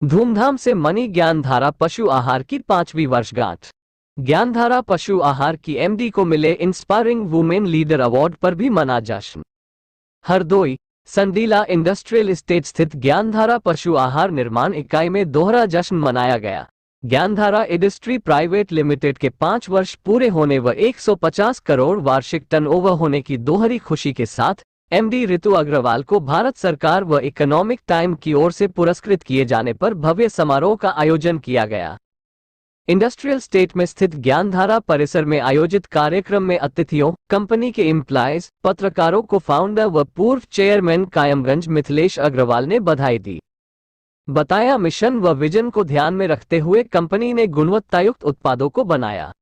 धूमधाम से मनी ज्ञानधारा पशु आहार की 5वीं वर्षगांठ। ज्ञानधारा पशु आहार की एमडी को मिले इंस्पायरिंग वुमेन लीडर अवार्ड पर भी मना जश्न। हरदोई संडीला इंडस्ट्रियल एस्टेट स्थित ज्ञानधारा पशु आहार निर्माण इकाई में दोहरा जश्न मनाया गया। ज्ञानधारा इंडस्ट्री प्राइवेट लिमिटेड के 5 वर्ष पूरे होने व 150 करोड़ वार्षिक टर्नओवर होने की दोहरी खुशी के साथ एमडी ऋतु अग्रवाल को भारत सरकार व इकोनॉमिक टाइम की ओर से पुरस्कृत किए जाने पर भव्य समारोह का आयोजन किया गया। इंडस्ट्रियल स्टेट में स्थित ज्ञानधारा परिसर में आयोजित कार्यक्रम में अतिथियों, कंपनी के एम्प्लॉयज, पत्रकारों को फाउंडर व पूर्व चेयरमैन कायमगंज मिथिलेश अग्रवाल ने बधाई दी। बताया मिशन व विजन को ध्यान में रखते हुए कंपनी ने गुणवत्तायुक्त उत्पादों को बनाया।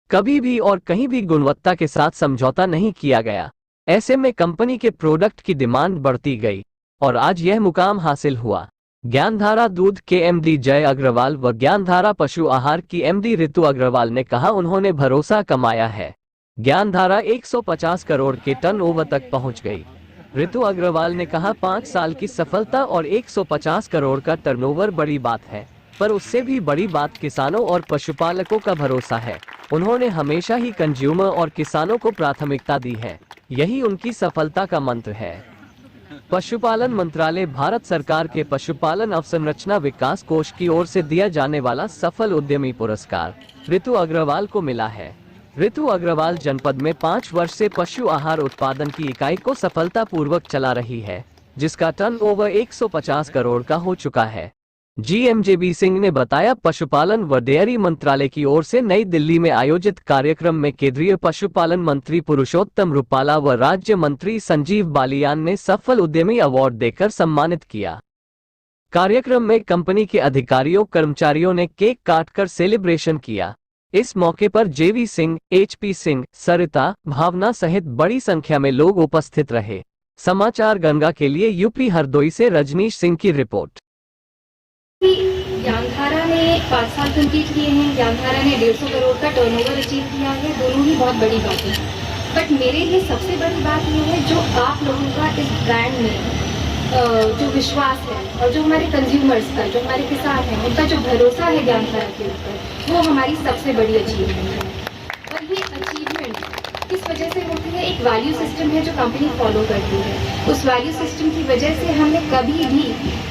कभी भी और कहीं भी गुणवत्ता के साथ समझौता नहीं किया गया। ऐसे में कंपनी के प्रोडक्ट की डिमांड बढ़ती गई और आज यह मुकाम हासिल हुआ। ज्ञानधारा दूध के एमडी जय अग्रवाल व ज्ञानधारा पशु आहार की एमडी ऋतु अग्रवाल ने कहा, उन्होंने भरोसा कमाया है। ज्ञानधारा 150 करोड़ के टर्नओवर तक पहुंच गई। ऋतु अग्रवाल ने कहा, 5 साल की सफलता और 150 करोड़ का टर्नओवर बड़ी बात है, पर उससे भी बड़ी बात किसानों और पशुपालकों का भरोसा है। उन्होंने हमेशा ही कंज्यूमर और किसानों को प्राथमिकता दी है, यही उनकी सफलता का मंत्र है। पशुपालन मंत्रालय भारत सरकार के पशुपालन अवसंरचना विकास कोष की ओर से दिया जाने वाला सफल उद्यमी पुरस्कार ऋतु अग्रवाल को मिला है। ऋतु अग्रवाल जनपद में 5 वर्ष से पशु आहार उत्पादन की इकाई को सफलतापूर्वक चला रही है, जिसका टर्नओवर 150 करोड़ का हो चुका है। जीएमजेबी सिंह ने बताया, पशुपालन व डेयरी मंत्रालय की ओर से नई दिल्ली में आयोजित कार्यक्रम में केंद्रीय पशुपालन मंत्री पुरुषोत्तम रुपाला व राज्य मंत्री संजीव बालियान ने सफल उद्यमी अवार्ड देकर सम्मानित किया। कार्यक्रम में कंपनी के अधिकारियों कर्मचारियों ने केक काटकर सेलिब्रेशन किया। इस मौके पर जेवी सिंह, एचपी सिंह, सरिता, भावना सहित बड़ी संख्या में लोग उपस्थित रहे। समाचार गंगा के लिए यूपी हरदोई से रजनीश सिंह की रिपोर्ट। ज्ञानधारा ने 5 साल कंप्लीट किए हैं। ज्ञानधारा ने 150 करोड़ का टर्नओवर अचीव किया है। दोनों ही बहुत बड़ी बात है, बट मेरे लिए सबसे बड़ी बात यह है जो आप लोगों का इस ब्रांड में जो विश्वास है और जो हमारे कंज्यूमर्स का, जो हमारे किसान हैं, उनका जो भरोसा है ज्ञानधारा के ऊपर, वो हमारी सबसे बड़ी अचीवमेंट है। और ये अचीवमेंट किस वजह से होती है? एक वैल्यू सिस्टम है जो कंपनी फॉलो करती है। उस वैल्यू सिस्टम की वजह से हमने कभी भी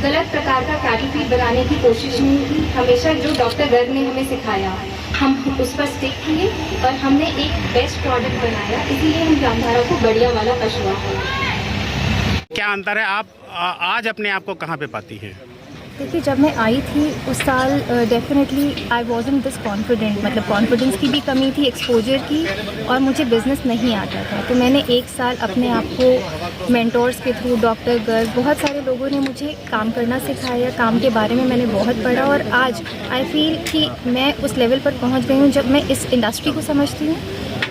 गलत प्रकार का कैटल फीड बनाने की कोशिश नहीं की। हमेशा जो डॉक्टर गर्ग ने हमें सिखाया, हम उस पर स्टिक किए और हमने एक बेस्ट प्रोडक्ट बनाया। इसीलिए हम ज्ञानधारा को बढ़िया वाला पशु आहार। क्या अंतर है? आप आज अपने आप को कहाँ पे पाती हैं? देखिए, जब मैं आई थी उस साल definitely I wasn't this confident, मतलब कॉन्फिडेंस की भी कमी थी, एक्सपोजर की, और मुझे बिज़नेस नहीं आता था। तो मैंने 1 साल अपने आप को मेंटोर्स के थ्रू, डॉक्टर गर्ग, बहुत सारे लोगों ने मुझे काम करना सिखाया। काम के बारे में मैंने बहुत पढ़ा और आज आई फील कि मैं उस लेवल पर पहुंच गई हूं जब मैं इस इंडस्ट्री को समझती हूँ।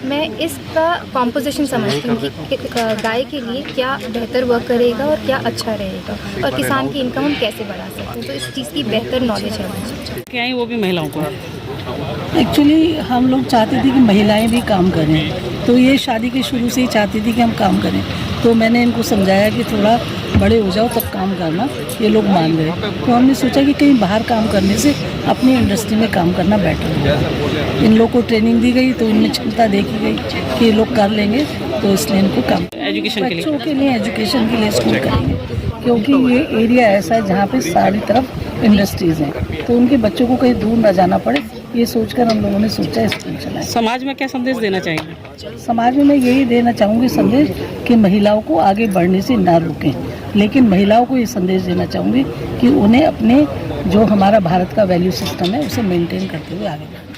मैं इसका कॉम्पोजिशन समझती हूँ कि गाय के लिए क्या बेहतर वर्क करेगा और क्या अच्छा रहेगा, और किसान की इनकम हम कैसे बढ़ा सकते हैं। तो इस चीज़ की बेहतर नॉलेज है मुझे। क्या है वो भी महिलाओं को? एक्चुअली हम लोग चाहते थे कि महिलाएं भी काम करें, तो ये शादी के शुरू से ही चाहती थी कि हम काम करें। तो मैंने इनको समझाया कि थोड़ा बड़े हो जाओ तब काम करना। ये लोग मान गए। तो हमने सोचा कि कहीं बाहर काम करने से अपनी इंडस्ट्री में काम करना बेटर होगा। इन लोग को ट्रेनिंग दी गई तो इनमें क्षमता देखी गई कि ये लोग कर लेंगे, तो इसलिए इनको काम एजुकेशन बच्चों के लिए एजुकेशन के लिए स्कूल करेंगे, क्योंकि ये एरिया ऐसा है जहाँ पे सारी तरफ इंडस्ट्रीज़ हैं, तो उनके बच्चों को कहीं दूर ना जाना पड़े, ये सोचकर हम लोगों ने सोचा स्कूल चलाएं। समाज में क्या संदेश देना चाहेंगे? समाज में मैं यही देना चाहूँगी संदेश कि महिलाओं को आगे बढ़ने से ना रोकें, लेकिन महिलाओं को ये संदेश देना चाहूँगी कि उन्हें अपने जो हमारा भारत का वैल्यू सिस्टम है उसे मेंटेन करते हुए आगे बढ़ें।